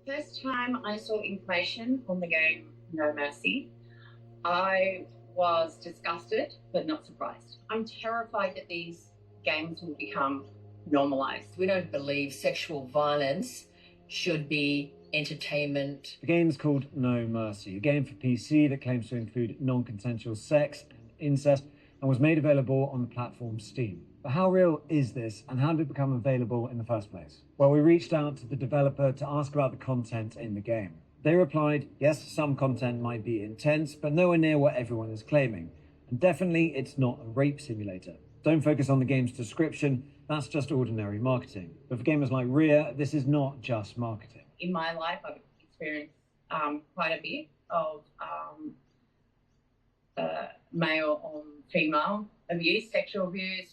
First time I saw information on the game No Mercy, I was disgusted but not surprised. I'm terrified that these games will become normalised. We don't believe sexual violence should be entertainment. The game's called No Mercy, a game for PC that claims to include non-consensual sex and incest, and was made available on the platform Steam. But how real is this, and how did it become available in the first place? Well, we reached out to the developer to ask about the content in the game. They replied, yes, some content might be intense, but nowhere near what everyone is claiming. And definitely it's not a rape simulator. Don't focus on the game's description, that's just ordinary marketing. But for gamers like Rhea, this is not just marketing. In my life, I've experienced quite a bit of male on female abuse, sexual abuse.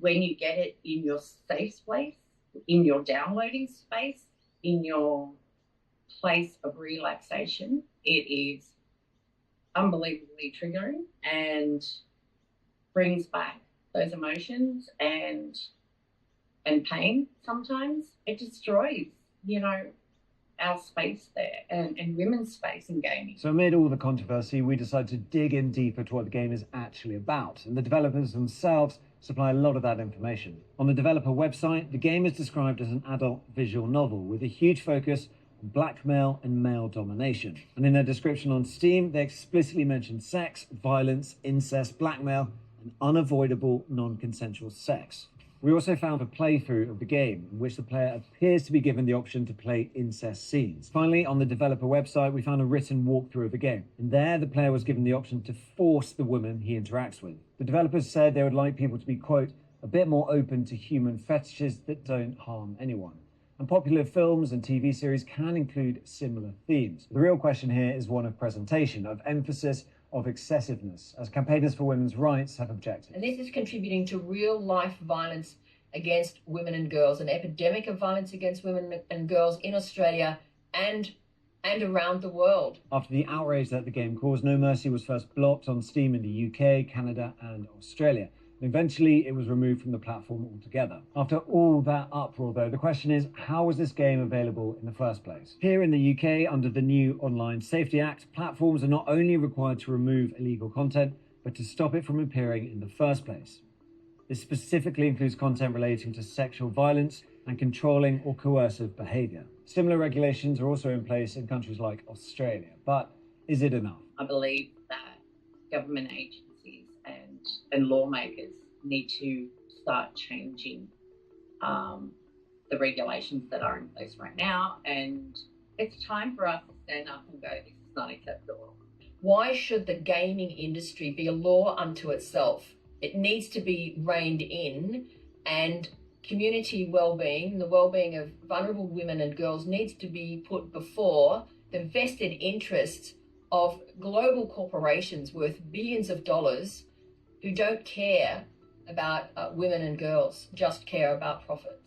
When you get it in your safe space, in your downloading space, in your place of relaxation, it is unbelievably triggering and brings back those emotions and pain. Sometimes it destroys, our space there and women's space in gaming. So amid all the controversy, we decided to dig in deeper to what the game is actually about, and the developers themselves supply a lot of that information. On the developer website, the game is described as an adult visual novel with a huge focus on blackmail and male domination. And in their description on Steam, they explicitly mention sex, violence, incest, blackmail, and unavoidable non-consensual sex. We also found a playthrough of the game in which the player appears to be given the option to play incest scenes. Finally, on the developer website, we found a written walkthrough of the game. And there, the player was given the option to force the woman he interacts with. The developers said they would like people to be, quote, a bit more open to human fetishes that don't harm anyone. And popular films and TV series can include similar themes. The real question here is one of presentation, of emphasis, of excessiveness, as campaigners for women's rights have objected. And this is contributing to real-life violence against women and girls, an epidemic of violence against women and girls in Australia and around the world. After the outrage that the game caused, No Mercy was first blocked on Steam in the UK, Canada, and Australia. And eventually, it was removed from the platform altogether. After all that uproar, though, the question is, how was this game available in the first place? Here in the UK, under the new Online Safety Act, platforms are not only required to remove illegal content, but to stop it from appearing in the first place. This specifically includes content relating to sexual violence and controlling or coercive behaviour. Similar regulations are also in place in countries like Australia. But is it enough? I believe that government agencies and lawmakers need to start changing the regulations that are in place right now, and it's time for us to stand up and go, this is not acceptable. Why should the gaming industry be a law unto itself? It needs to be reined in, and community well-being, the well-being of vulnerable women and girls, needs to be put before the vested interests of global corporations worth billions of dollars who don't care about women and girls, just care about profit.